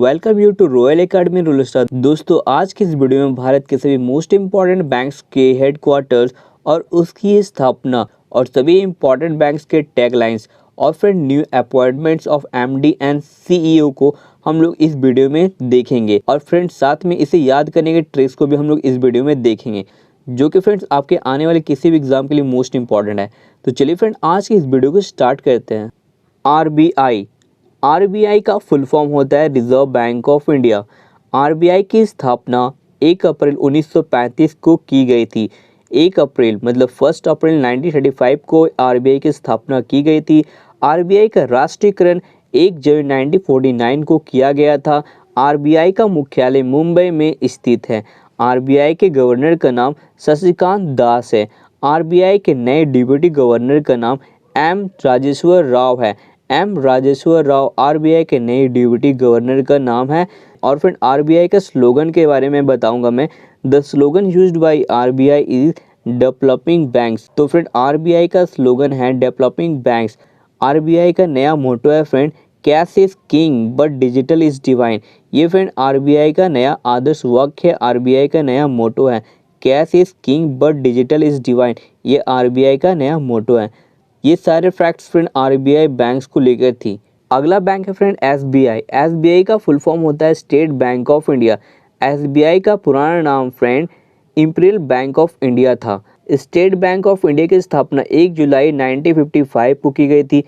Welcome you to Royal Academy Rule Star. दोस्तों, आज की इस वीडियो में भारत के सभी मोस्ट इम्पॉर्टेंट बैंक्स के हेडक्वार्टर्स और उसकी स्थापना और सभी इम्पॉर्टेंट बैंक्स के टैगलाइंस और फिर new appointments of MD and CEO को हम लोग इस वीडियो में देखेंगे। और फ्रेंड्स, साथ में इसे याद करने के ट्रिक्स को भी हम लोग इस वीडियो में देखेंगे, जो कि फ्रेंड्स आपके आने वाले किसी भी एग्जाम के लिए मोस्ट इंपॉर्टेंट है। तो चलिए फ्रेंड, आज की इस वीडियो को स्टार्ट करते हैं। आरबीआई। आरबीआई का फुल फॉर्म होता है reserve bank of India. RBI की स्थापना 1 अप्रैल 1935 को की गई थी। 1 अप्रैल मतलब 1 अप्रैल 1935 को आरबीआई की स्थापना की गई थी। आरबीआई का राष्ट्रीयकरण 1 जनवरी 1949 को किया गया था। आरबीआई का मुख्यालय मुंबई में स्थित है। आरबीआई के गवर्नर का नाम शशिकांत दास है। आरबीआई के नए डिप्टी गवर्नर का नाम एम राजेश्वर राव है। एम राजेश्वर राव आरबीआई के नए डिप्टी गवर्नर का नाम है। और फिर आरबीआई का स्लोगन के बारे में बताऊंगा मैं। The slogan used by RBI is developing banks. तो फ्रेंड, आरबीआई का स्लोगन है डेवलपिंग बैंक्स। आरबीआई का नया मोटो है friend, cash is king but digital is divine. ये फ्रेंड आरबीआई का नया आदर्श वाक्य है। आरबीआई का नया मोटो है, cash is king but digital is divine. ये आरबीआई का नया मोटो है। ये सारे फैक्ट्स फ्रेंड आरबीआई बैंक्स को लेकर थी। अगला बैंक है फ्रेंड एसबीआई। एसबीआई का फुल फॉर्म होता है state Bank of India. SBI का पुराना नाम friend imperial bank of India था। स्टेट बैंक ऑफ इंडिया की स्थापना 1 जुलाई 1955 को की गई थी।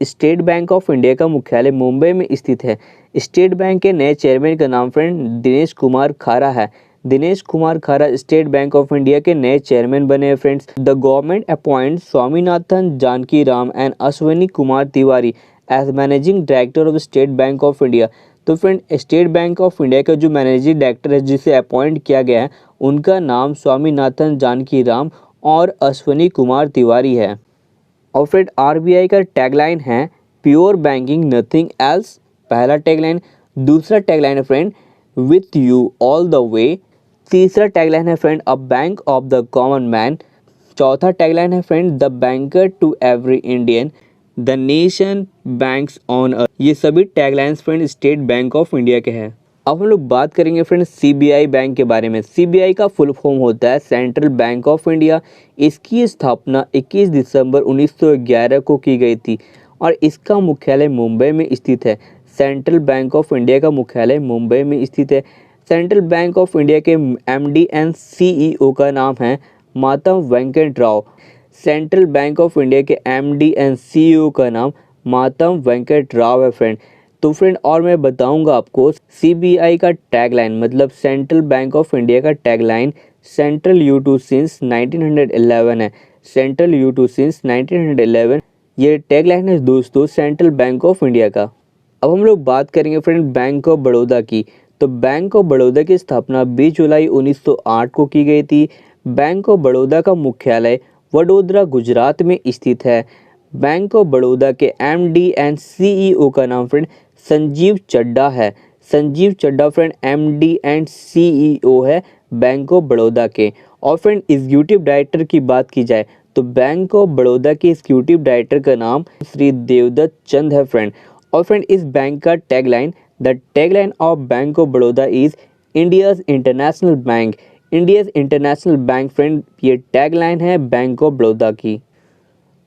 स्टेट बैंक ऑफ इंडिया का मुख्यालय मुंबई में स्थित है। स्टेट बैंक के नए चेयरमैन का नाम फ्रेंड दिनेश कुमार खारा है। दिनेश कुमार खारा स्टेट बैंक ऑफ इंडिया के नए चेयरमैन बने हैं friends. The government appoint Swaminathan Janaki Ram and Ashwini Kumar Tiwari as managing director of State Bank of India. तो friend, State Bank of India का जो मैनेजिंग डायरेक्टर है जिसे अपॉइंट किया गया है, उनका नाम स्वामीनाथन जानकी राम और अश्विनी कुमार तिवारी है। और फ्रेंड, आरबीआई का टैगलाइन है प्योर बैंकिंग नथिंग एल्स, पहला टैगलाइन। दूसरा टैगलाइन है friend with you all the way. तीसरा टैगलाइन है friend a bank of the common man. चौथा टैगलाइन है friend the banker to every Indian, the nation banks on earth. ये सभी taglines friend State Bank of India के हैं। अब हम लोग बात करेंगे फ्रेंड सीबीआई बैंक के बारे में। सीबीआई का फुल फॉर्म होता है सेंट्रल बैंक ऑफ इंडिया। इसकी स्थापना 21 दिसंबर 1911 को की गई थी और इसका मुख्यालय मुंबई में स्थित है। सेंट्रल बैंक ऑफ इंडिया का मुख्यालय मुंबई में स्थित है। सेंट्रल बैंक ऑफ इंडिया के एमडी एंड सीईओ का नाम है Matam Venkat Rao. Central Bank of India के एमडी एंड सीईओ का नाम मातम वेंकट राव है फ्रेंड। तो फ्रेंड, और मैं बताऊंगा आपको सीबीआई का टैगलाइन मतलब सेंट्रल बैंक ऑफ इंडिया का tagline central you to since 1911 है। सेंट्रल यू टू सिंस 1911 ये टैगलाइन है दोस्तों सेंट्रल बैंक ऑफ इंडिया का। अब हम लोग बात करेंगे फ्रेंड बैंक ऑफ बड़ौदा की। तो बैंक ऑफ बड़ौदा की स्थापना 20 जुलाई 1908 को की गई थी। बैंक ऑफ बड़ौदा का मुख्यालय वडोदरा गुजरात में स्थित है। बैंक ऑफ बड़ौदा के एमडी एंड सीईओ का नाम फ्रेंड संजीव चड्ढा है। Sanjiv Chadha friend MD and CEO है बैंक ऑफ बड़ौदा के। और फ्रेंड एग्जीक्यूटिव डायरेक्टर की बात की जाए तो बैंक ऑफ बड़ौदा के एग्जीक्यूटिव डायरेक्टर का नाम श्री देवदत्त चंद है फ्रेंड। और फ्रेंड, इस बैंक का tagline the tagline of bank of Baroda is India's international bank. India's international bank friend ये टैगलाइन है बैंक ऑफ बड़ौदा की।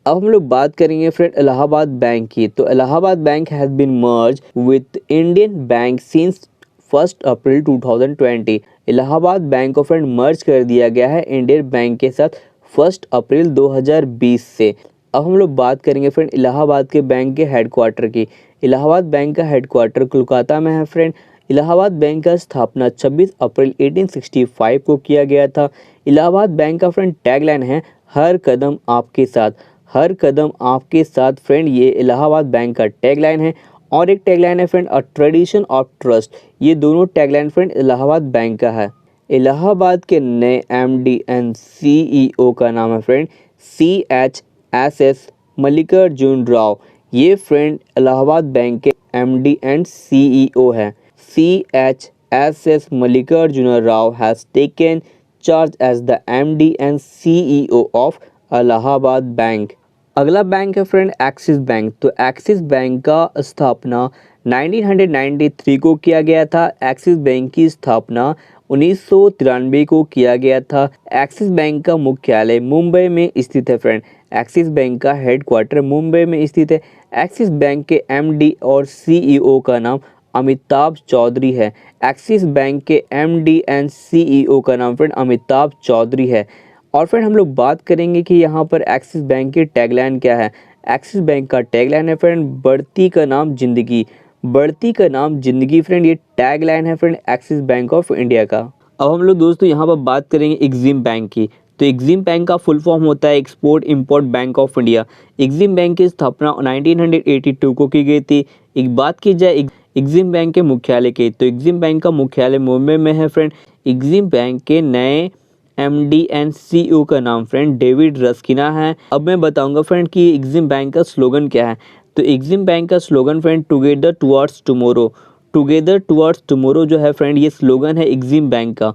अब हम लोग बात करेंगे फ्रेंड इलाहाबाद बैंक की। तो Allahabad Bank has been merge with Indian Bank since 1 April 2020। Allahabad Bank को फ्रेंड मर्ज कर दिया गया है इंडियन बैंक के साथ 1 अप्रैल 2020 से। अब हम लोग बात करेंगे फ्रेंड इलाहाबाद के बैंक के हेडक्वार्टर की। इलाहाबाद बैंक का हेडक्वार्टर कोलकाता में है फ्रेंड। इलाहाबाद बैंक का स्थापना 26 अप्रैल 1865 को किया गया था। इलाहाबाद बैंक का फ्रेंड टैगलाइन है हर कदम आपके साथ। हर कदम आपके साथ फ्रेंड ये इलाहाबाद बैंक का टैगलाइन है। और एक टैगलाइन है friend a tradition of trust. ये दोनों टैगलाइन फ्रेंड इलाहाबाद बैंक का है। इलाहाबाद के नए एमडी एंड सीईओ का नाम है फ्रेंड CHSS मल्लिकार्जुन राव। ये फ्रेंड इलाहाबाद बैंक के एमडी एंड सीईओ है। CHSS Mallikarjun Rao has taken charge as the MD and CEO of Allahabad Bank. अगला बैंक है फ्रेंड एक्सिस बैंक। तो एक्सिस बैंक का स्थापना 1993 को किया गया था। एक्सिस बैंक की स्थापना 1993 को किया गया था। एक्सिस बैंक का मुख्यालय मुंबई में स्थित है फ्रेंड। एक्सिस बैंक का हेडक्वार्टर मुंबई में स्थित है। एक्सिस बैंक के एमडी और सीईओ का नाम अमिताभ चौधरी है। एक्सिस बैंक के एमडी एंड सीईओ का नाम फ्रेंड अमिताभ चौधरी है। और फ्रेंड हम लोग बात करेंगे कि यहाँ पर एक्सिस बैंक की टैगलाइन क्या है। एक्सिस बैंक का टैगलाइन है फ्रेंड बढ़ती का नाम जिंदगी। बढ़ती का नाम जिंदगी फ्रेंड, ये टैगलाइन है friend Axis bank of India का। अब हम लोग दोस्तों यहाँ पर बात करेंगे एग्जिम बैंक की। तो एग्जिम बैंक का फुल फॉर्म होता है export import bank of India. EXIM bank की स्थापना 1982 को की गई थी। एक बात की जाए एग्जिम बैंक के मुख्यालय की, तो एग्जिम बैंक का मुख्यालय मुंबई में है फ्रेंड। एग्जिम बैंक के नए एमडी एंड सीईओ का नाम फ्रेंड डेविड रस्किना है। अब मैं बताऊंगा फ्रेंड कि एग्जिम बैंक का स्लोगन क्या है। तो एग्जिम बैंक का slogan friend together towards tomorrow. Together towards tomorrow जो है फ्रेंड, ये स्लोगन है एग्जिम बैंक का।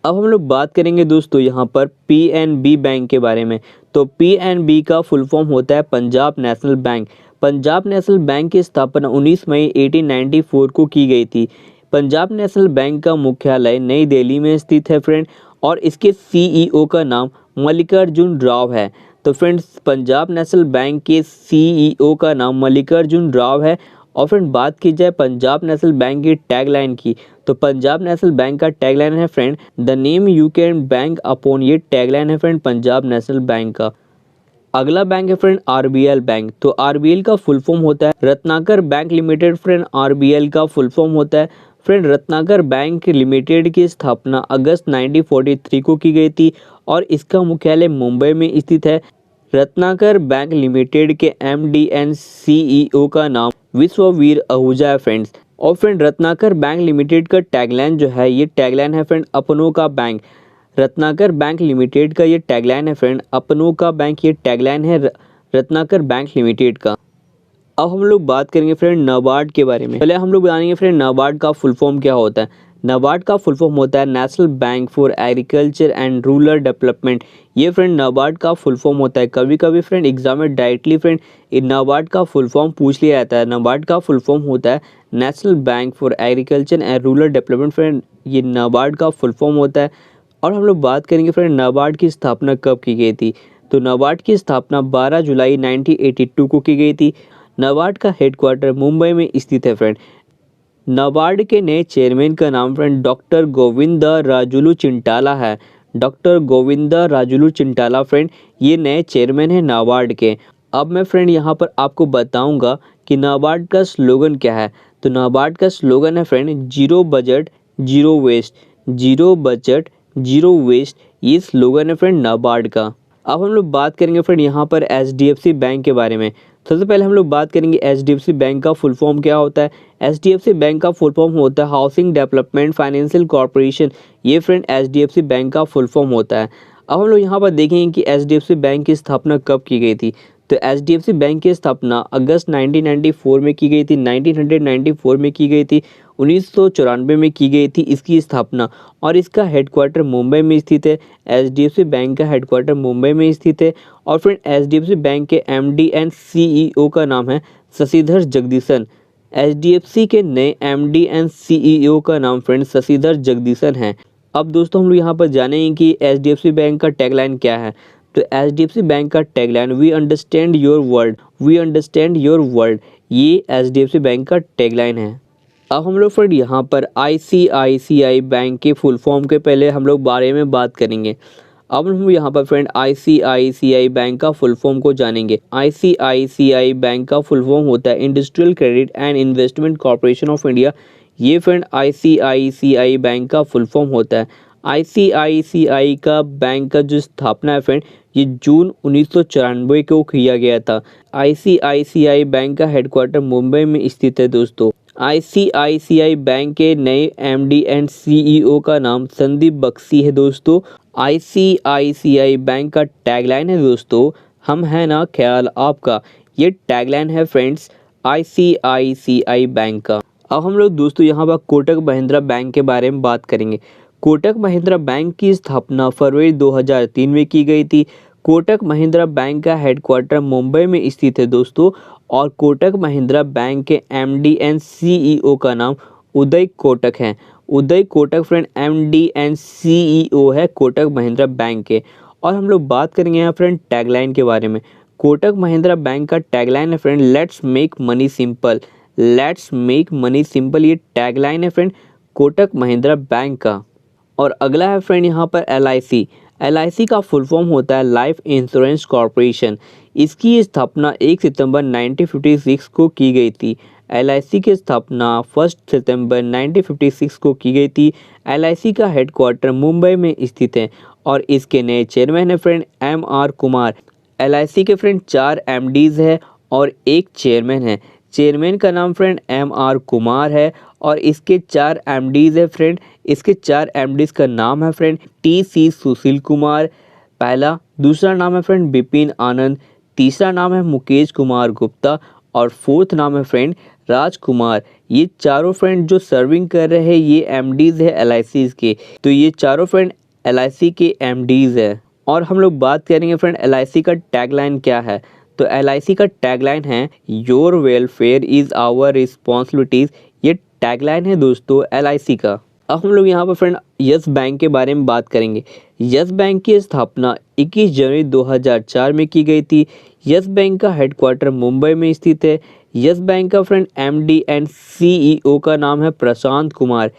अब हम लोग बात करेंगे दोस्तों यहाँ पर पीएनबी बैंक के बारे में। तो पीएनबी का फुल फॉर्म होता है Punjab National bank. Punjab National bank की स्थापना 19 मई 1894 को की गई थी। पंजाब नेशनल बैंक का मुख्यालय नई दिल्ली में स्थित है फ्रेंड, और इसके सीईओ का नाम मल्लिकार्जुन राव है। तो फ्रेंड्स पंजाब नेशनल बैंक के सीईओ का नाम मल्लिकार्जुन राव है। और फ्रेंड बात की जाए पंजाब नेशनल बैंक की टैगलाइन की, तो पंजाब नेशनल बैंक का टैगलाइन है friend the name you can bank upon. ये टैगलाइन है फ्रेंड पंजाब नेशनल बैंक का। अगला बैंक है फ्रेंड आरबीएल बैंक। तो आरबीएल का फुल फॉर्म होता है Ratnakar bank limited friend. RBL का फुल फॉर्म होता है फ्रेंड रत्नाकर बैंक लिमिटेड की स्थापना अगस्त 1943 को की गई थी, और इसका मुख्यालय मुंबई में स्थित है। रत्नाकर बैंक लिमिटेड के एमडी एंड सीईओ का नाम विश्ववीर आहूजा है फ्रेंड्स। और फ्रेंड रत्नाकर बैंक लिमिटेड का टैगलाइन जो है, ये टैगलाइन है फ्रेंड अपनों का बैंक। रत्नाकर बैंक लिमिटेड का ये टैगलाइन है फ्रेंड अपनों का बैंक। ये टैगलाइन है रत्नाकर बैंक लिमिटेड का। अब हम लोग बात करेंगे फ्रेंड नाबार्ड के बारे में। पहले हम लोग जानेंगे फ्रेंड नाबार्ड का फुल फॉर्म क्या होता है। नाबार्ड का फुल फॉर्म होता है national bank for agriculture and rural development. ये फ्रेंड नाबार्ड का फुल फॉर्म होता है। कभी कभी फ्रेंड एग्जाम में डायरेक्टली फ्रेंड नाबार्ड का फुल फॉर्म पूछ लिया जाता है। नाबार्ड का फुल फॉर्म होता है national bank for agriculture and rural development friend, ये नाबार्ड का फुल फॉर्म होता है। और हम लोग बात करेंगे फ्रेंड नाबार्ड की स्थापना कब की गई थी। तो नाबार्ड की स्थापना 12 जुलाई 1982 को की गई थी। नाबार्ड का हेडक्वार्टर मुंबई में स्थित है फ्रेंड। नाबार्ड के नए चेयरमैन का नाम फ्रेंड डॉक्टर गोविंदा राजुलू चिंटाला है। डॉक्टर गोविंदा राजुलू चिंटाला फ्रेंड, ये नए चेयरमैन है नाबार्ड के। अब मैं फ्रेंड यहाँ पर आपको बताऊंगा कि नाबार्ड का स्लोगन क्या है। तो नाबार्ड का स्लोगन है friend zero budget zero waste. Zero budget zero waste, ये स्लोगन है फ्रेंड नाबार्ड का। अब हम लोग बात करेंगे फ्रेंड यहाँ पर एचडीएफसी बैंक के बारे में। सबसे पहले हम लोग बात करेंगे एचडीएफसी बैंक का फुल फॉर्म क्या होता है। एचडीएफसी बैंक का फुल फॉर्म होता है हाउसिंग डेवलपमेंट फाइनेंशियल कॉर्पोरेशन। ये फ्रेंड एचडीएफसी बैंक का फुल फॉर्म होता है। अब हम लोग यहाँ पर देखेंगे कि एचडीएफसी बैंक की स्थापना कब की गई थी। तो एचडीएफसी बैंक की स्थापना अगस्त 1994 में की गई थी। 1994 में की गई थी। 1994 में की गई थी इसकी स्थापना, और इसका हेडक्वार्टर मुंबई में स्थित है। एचडीएफसी बैंक का हेडक्वार्टर मुंबई में स्थित है। और फ्रेंड एचडीएफसी बैंक के एमडी एंड सीईओ का नाम है शशिधर जगदीशन। एचडीएफसी के नए एमडी एंड सीईओ का नाम फ्रेंड शशिधर जगदीशन है। अब दोस्तों हम लोग यहाँ पर जानेंगे कि एचडीएफसी बैंक का टैगलाइन क्या है। तो एचडीएफसी बैंक का tagline we understand your world. We understand your world, ये एचडीएफसी बैंक का टैगलाइन है। अब हम लोग फ्रेंड यहाँ पर आईसीआईसीआई बैंक के फुल फॉर्म के पहले हम लोग बारे में बात करेंगे। अब हम यहाँ पर फ्रेंड आईसीआईसीआई बैंक का फुल फॉर्म को जानेंगे। आईसीआईसीआई बैंक का फुल फॉर्म होता है industrial credit and investment corporation of India. ये फ्रेंड आईसीआईसीआई बैंक का फुल फॉर्म होता है। आईसीआईसीआई का बैंक का जो स्थापना है फ्रेंड, ये जून 1994 को किया गया था। आईसीआईसीआई बैंक का हेडक्वार्टर मुंबई में स्थित है दोस्तों। आईसीआईसीआई बैंक के नए एमडी एंड सीईओ का नाम संदीप बख्शी है दोस्तों। आईसीआईसीआई बैंक का टैगलाइन है दोस्तों हम है ना ख्याल आपका। ये टैगलाइन है फ्रेंड्स आईसीआईसीआई बैंक का। अब हम लोग दोस्तों यहाँ पर कोटक महिंद्रा बैंक के बारे में बात करेंगे। कोटक महिंद्रा बैंक की स्थापना फरवरी 2003 में की गई थी। कोटक महिंद्रा बैंक का हेडक्वार्टर मुंबई में स्थित है दोस्तों। और कोटक महिंद्रा बैंक के एमडी एंड सीईओ का नाम उदय कोटक है। Uday Kotak friend MD and CEO है कोटक महिंद्रा बैंक के। और हम लोग बात करेंगे यहाँ फ्रेंड टैगलाइन के बारे में। कोटक महिंद्रा बैंक का टैगलाइन है friend, let's make money simple. Let's make money simple, ये टैगलाइन है फ्रेंड कोटक महिंद्रा बैंक का। और अगला है फ्रेंड यहाँ पर LIC। LIC का फुल फॉर्म होता है लाइफ इंश्योरेंस कॉरपोरेशन। इसकी स्थापना 1 सितंबर 1956 को की गई थी। LIC की स्थापना 1 सितंबर 1956 को की गई थी। LIC का हेडक्वार्टर मुंबई में स्थित है और इसके नए चेयरमैन है फ्रेंड MR कुमार। LIC के फ्रेंड 4 MDs है और एक चेयरमैन है। चेयरमैन का नाम फ्रेंड MR कुमार है और इसके 4 MDs है फ्रेंड। इसके 4 MDs का नाम है फ्रेंड TC सुशील कुमार पहला, दूसरा नाम है फ्रेंड बिपिन आनंद, तीसरा नाम है मुकेश कुमार गुप्ता और फोर्थ नाम है फ्रेंड राजकुमार। ये चारों फ्रेंड जो सर्विंग कर रहे हैं ये MDs है LIC के। तो ये चारों फ्रेंड LIC के MDs है। और हम लोग बात करेंगे फ्रेंड LIC का टैगलाइन क्या है। तो LIC का टैगलाइन है your welfare is our responsibilities. ये टैगलाइन है दोस्तों LIC का। अब हम लोग यहाँ पर फ्रेंड यस बैंक के बारे में बात करेंगे। यस बैंक की स्थापना 21 जनवरी 2004 में की गई थी। यस बैंक का हेडक्वार्टर मुंबई में स्थित है। यस बैंक का फ्रेंड MD एंड CEO का नाम है प्रशांत कुमार।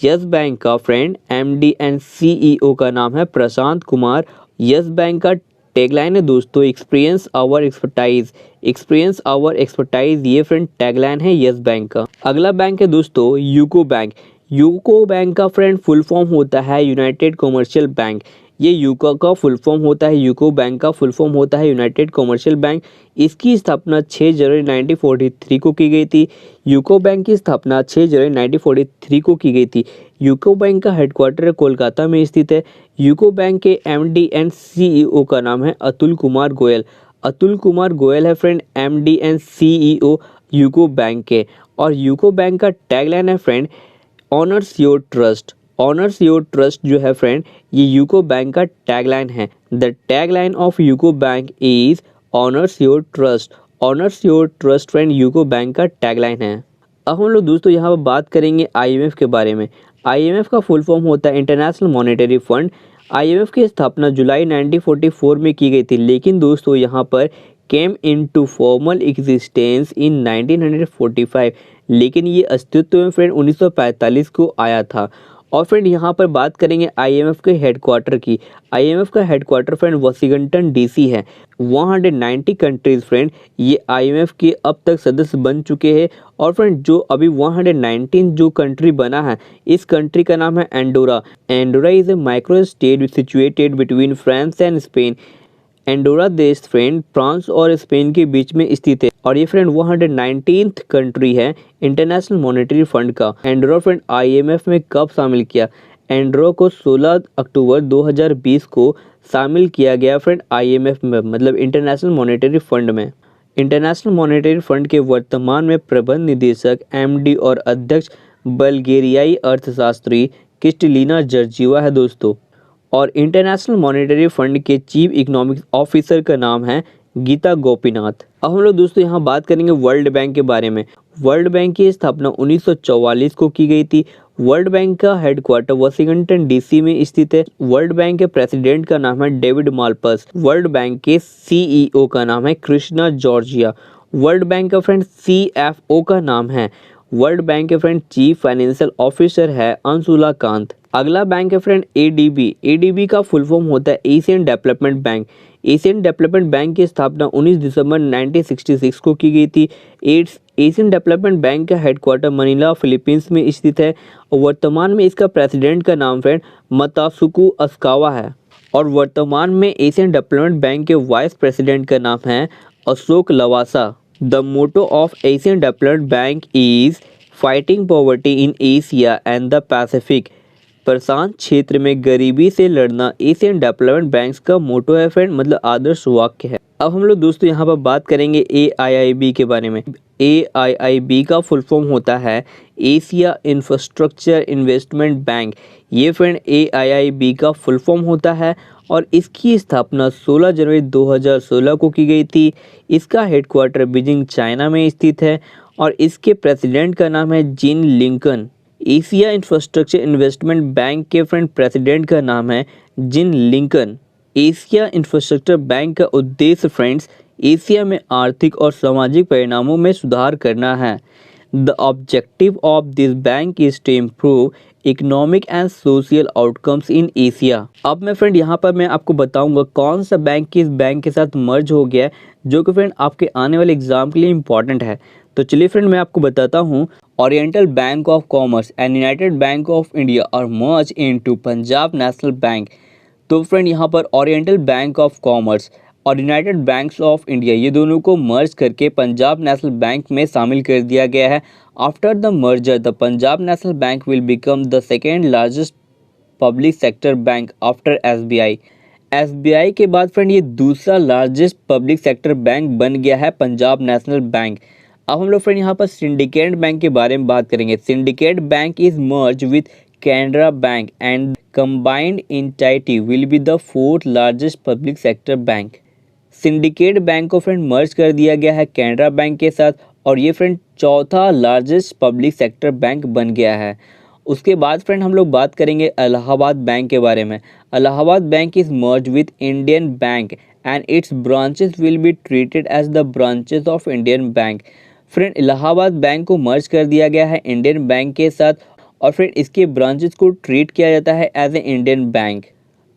यस बैंक का फ्रेंड MD एंड CEO का नाम है प्रशांत कुमार। यस बैंक का टैगलाइन है दोस्तों experience our expertise. Experience our expertise, ये फ्रेंड टैगलाइन है यस बैंक का। अगला बैंक है दोस्तों यूको बैंक। यूको बैंक का फ्रेंड फुल फॉर्म होता है यूनाइटेड कमर्शियल बैंक। ये यूको का फुल फॉर्म होता है, यूको बैंक का फुल फॉर्म होता है यूनाइटेड कमर्शियल बैंक। इसकी स्थापना 6 जनवरी 1943 को की गई थी। यूको बैंक की स्थापना 6 जनवरी 1943 को की गई थी। यूको बैंक का हेडक्वार्टर कोलकाता में स्थित है। यूको बैंक के MD एंड CEO का नाम है अतुल कुमार गोयल। अतुल कुमार गोयल है friend MD and CEO UCO bank के। और यूको बैंक का टैगलाइन है friend honours your trust. Honours your trust जो है फ्रेंड ये यूको बैंक का टैगलाइन है। The tagline of UCO bank is honours your trust. Honours your trust friend UCO Bank का टैगलाइन है। अब हम लोग दोस्तों यहाँ पर बात करेंगे IMF के बारे में। IMF का फुल फॉर्म होता है इंटरनेशनल मॉनेटरी फंड। IMF की स्थापना जुलाई 1944 में की गई थी, लेकिन दोस्तों यहाँ पर came into formal existence in 1945। लेकिन ये अस्तित्व में फ्रेंड 1945 को आया था। और फ्रेंड यहाँ पर बात करेंगे IMF के हेडक्वार्टर की। IMF का हेडक्वार्टर फ्रेंड वाशिंगटन DC है। 190 कंट्रीज फ्रेंड ये IMF के अब तक सदस्य बन चुके हैं। और फ्रेंड जो अभी 119 जो कंट्री बना है, इस कंट्री का नाम है Andorra. Andorra is a micro state situated between France and Spain. Andorra देश फ्रेंड फ्रांस और स्पेन के बीच में स्थित है। और ये फ्रेंड 119th कंट्री है इंटरनेशनल मॉनेटरी फंड का। एंडोरा फ्रेंड IMF में कब शामिल किया? एंडोरा को 16 अक्टूबर 2020 को शामिल किया गया फ्रेंड IMF में, मतलब इंटरनेशनल मॉनेटरी फंड में। इंटरनेशनल मॉनेटरी फंड के वर्तमान में प्रबंध निदेशक MD और अध्यक्ष बल्गेरियाई अर्थशास्त्री क्रिस्टलिना जॉर्जिवा है दोस्तों। और इंटरनेशनल मॉनेटरी फंड के चीफ इकोनॉमिक ऑफिसर का नाम है गीता गोपीनाथ। अब हम लोग दोस्तों यहाँ बात करेंगे वर्ल्ड बैंक के बारे में। वर्ल्ड बैंक की स्थापना 1944 को की गई थी। वर्ल्ड बैंक का हेडक्वार्टर वाशिंगटन DC में स्थित है। वर्ल्ड बैंक के प्रेसिडेंट का नाम है डेविड माल्पस। वर्ल्ड बैंक के CEO का नाम है कृष्णा जॉर्जिया। वर्ल्ड बैंक का फ्रेंड CFO का नाम है। वर्ल्ड बैंक के फ्रेंड चीफ फाइनेंशियल ऑफिसर है अंशुला कांत। अगला बैंक है फ्रेंड ADB। ADB का फुल फॉर्म होता है Asian development bank. Asian development bank की स्थापना 19 दिसंबर 1966 को की गई थी। एशियन डेवलपमेंट बैंक का हेडक्वार्टर मनीला फिलीपींस में स्थित है। और वर्तमान में इसका प्रेसिडेंट का नाम फ्रेंड मतासुकु अस्कावा है। और वर्तमान में एशियन डेवलपमेंट बैंक के वाइस प्रेसिडेंट का नाम है Ashok Lavasa. The motto of Asian development bank is fighting poverty in Asia and the Pacific. प्रशांत क्षेत्र में गरीबी से लड़ना एशियन डेवलपमेंट बैंक का मोटो है फ्रेंड, मतलब आदर्श वाक्य है। अब हम लोग दोस्तों यहाँ पर बात करेंगे AIIB के बारे में। AIIB का फुल फॉर्म होता है एशिया इंफ्रास्ट्रक्चर इन्वेस्टमेंट बैंक। ये फ्रेंड AIIB का फुल फॉर्म होता है और इसकी स्थापना 16 जनवरी 2016 को की गई थी। इसका हेडक्वार्टर बीजिंग चाइना में स्थित है और इसके प्रेसिडेंट का नाम है Jin Liqun. Asia infrastructure investment bank के फ्रेंड प्रेसिडेंट का नाम है Jin Liqun. Asia infrastructure bank का उद्देश्य फ्रेंड्स एशिया में आर्थिक और सामाजिक परिणामों में सुधार करना है। The objective of this bank is to improve economic and social outcomes in Asia. अब मैं फ्रेंड यहाँ पर मैं आपको बताऊंगा कौन सा बैंक किस बैंक के साथ मर्ज हो गया है, जो कि फ्रेंड आपके आने वाले एग्जाम के लिए इंपॉर्टेंट है। तो चलिए फ्रेंड मैं आपको बताता हूँ। Oriental Bank of Commerce and United Bank of India are merge into Punjab National Bank. तो फ्रेंड यहाँ पर ओरिएंटल बैंक ऑफ कॉमर्स और यूनाइटेड बैंक्स ऑफ इंडिया ये दोनों को मर्ज करके पंजाब नेशनल बैंक में शामिल कर दिया गया है। After the merger the Punjab National bank will become the second largest public sector bank after SBI। SBI के बाद फ्रेंड ये दूसरा लार्जेस्ट पब्लिक सेक्टर बैंक बन गया है पंजाब नेशनल बैंक। अब हम लोग फ्रेंड यहाँ पर सिंडिकेट बैंक के बारे में बात करेंगे। Syndicate bank is merge with Canara bank and combined entity will be the fourth largest public sector bank. Syndicate bank को फ्रेंड मर्ज कर दिया गया है कैनरा बैंक के साथ और ये फ्रेंड चौथा लार्जेस्ट पब्लिक सेक्टर बैंक बन गया है। उसके बाद फ्रेंड हम लोग बात करेंगे इलाहाबाद बैंक के बारे में। Allahabad Bank is merge with Indian Bank and its branches will be treated as the branches of Indian Bank. Friend Allahabad Bank को मर्ज कर दिया गया है इंडियन बैंक के साथ और फ्रेंड इसके ब्रांचेस को ट्रीट किया जाता है एज ए इंडियन बैंक।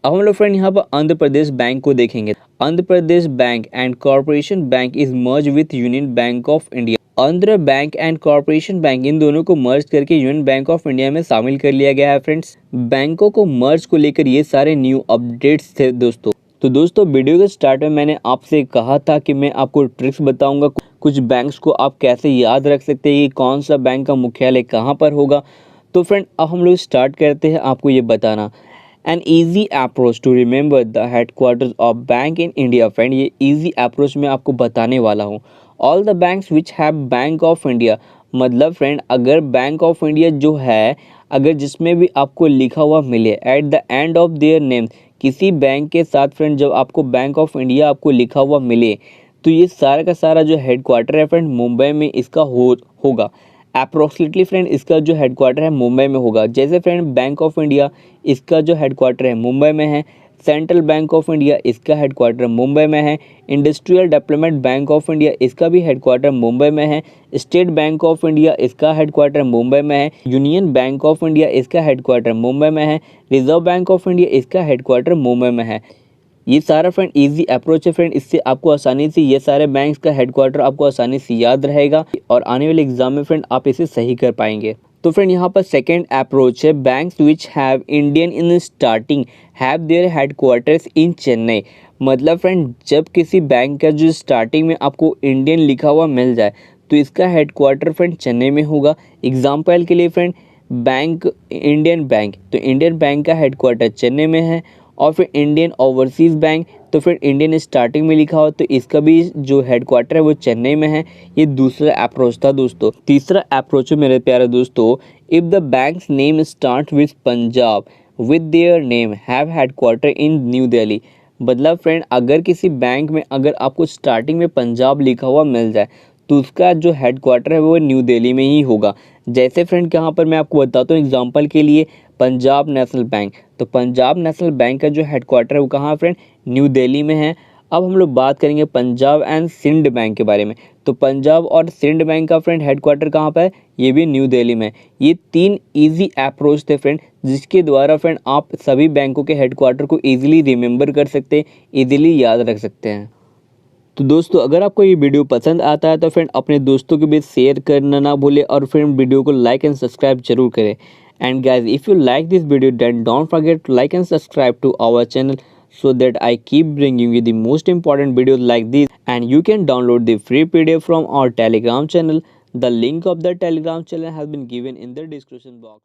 अब हम लोग फ्रेंड यहाँ पर आंध्र प्रदेश बैंक को देखेंगे। Andhra Pradesh bank and corporation bank is merge with union bank of India. Andhra bank and corporation bank इन दोनों को मर्ज करके यूनियन बैंक ऑफ इंडिया में शामिल कर लिया गया है। फ्रेंड्स बैंकों को मर्ज को लेकर ये सारे न्यू अपडेट्स थे दोस्तों। तो दोस्तों वीडियो के स्टार्ट में मैंने आपसे कहा था कि मैं आपको ट्रिक्स बताऊंगा कुछ बैंक्स को आप कैसे याद रख सकते हैं कि कौन सा बैंक का मुख्यालय कहाँ पर होगा। तो फ्रेंड अब हम लोग स्टार्ट करते हैं आपको ये बताना। An easy approach to remember the headquarters of bank in India. Friend ये ईजी अप्रोच मैं आपको बताने वाला हूँ। All the banks which have Bank of India, मतलब फ्रेंड अगर बैंक ऑफ इंडिया जो है अगर जिसमें भी आपको लिखा हुआ मिले at the end of their name, किसी बैंक के साथ फ्रेंड जब आपको बैंक ऑफ इंडिया आपको लिखा हुआ मिले तो ये सारा का सारा जो हेडक्वार्टर है फ्रेंड मुंबई में इसका होगा। अप्रोक्सीमेटली फ्रेंड इसका जो हेडक्वार्टर है मुंबई में होगा। जैसे फ्रेंड बैंक ऑफ इंडिया इसका जो हेडक्वार्टर है मुंबई में है, सेंट्रल बैंक ऑफ इंडिया इसका हेडक्वार्टर मुंबई में है, industrial development bank of India इसका भी हेडक्वार्टर मुंबई में है, स्टेट बैंक ऑफ इंडिया इसका हेडक्वार्टर मुंबई में है, यूनियन बैंक ऑफ इंडिया इसका हेडक्वार्टर मुंबई में है, रिजर्व बैंक ऑफ इंडिया इसका हेडक्वार्टर मुंबई में है। ये सारा फ्रेंड इजी अप्रोच है फ्रेंड, इससे आपको आसानी से ये सारे बैंक्स का हेडक्वार्टर आपको आसानी से याद रहेगा और आने वाले एग्जाम में फ्रेंड आप इसे सही कर पाएंगे। तो फ्रेंड यहाँ पर सेकेंड अप्रोच है banks which have Indian in starting have their headquarters in Chennai. मतलब फ्रेंड जब किसी बैंक का जो स्टार्टिंग में आपको इंडियन लिखा हुआ मिल जाए तो इसका हेडक्वार्टर फ्रेंड चेन्नई में होगा। एग्जाम्पल के लिए फ्रेंड बैंक इंडियन बैंक, तो इंडियन बैंक का हेडक्वार्टर चेन्नई में है। और फिर इंडियन ओवरसीज़ बैंक, तो फिर इंडियन स्टार्टिंग में लिखा हो तो इसका भी जो हेडक्वार्टर है वो चेन्नई में है। ये दूसरा अप्रोच था दोस्तों। तीसरा अप्रोच है मेरे प्यारे दोस्तों, if the banks name start with Punjab with their name have headquarter in new Delhi. मतलब फ्रेंड अगर किसी बैंक में अगर आपको स्टार्टिंग में पंजाब लिखा हुआ मिल जाए तो उसका जो हेडक्वार्टर है वो न्यू दिल्ली में ही होगा। जैसे फ्रेंड यहाँ पर मैं आपको बताता हूँ एग्जांपल के लिए पंजाब नेशनल बैंक, तो पंजाब नेशनल बैंक का जो हेडक्वार्टर है वो कहाँ है फ्रेंड, न्यू दिल्ली में है। अब हम लोग बात करेंगे पंजाब एंड सिंध बैंक के बारे में। तो पंजाब और सिंध बैंक का फ्रेंड हेडक्वार्टर कहाँ पर है, ये भी न्यू दिल्ली में। ये तीन इजी अप्रोच थे फ्रेंड जिसके द्वारा फ्रेंड आप सभी बैंकों के हेडक्वार्टर को ईजिली रिमेंबर कर सकते हैं, ईजिली याद रख सकते हैं। तो दोस्तों अगर आपको ये वीडियो पसंद आता है तो फ्रेंड अपने दोस्तों के बीच शेयर करना ना भूलें और फ्रेंड वीडियो को लाइक एंड सब्सक्राइब जरूर करें। And guys if you like this video then don't forget to like and subscribe to our channel so that I keep bringing you the most important videos like this, and you can download the free PDF from our Telegram channel. The link of the Telegram channel has been given in the description box.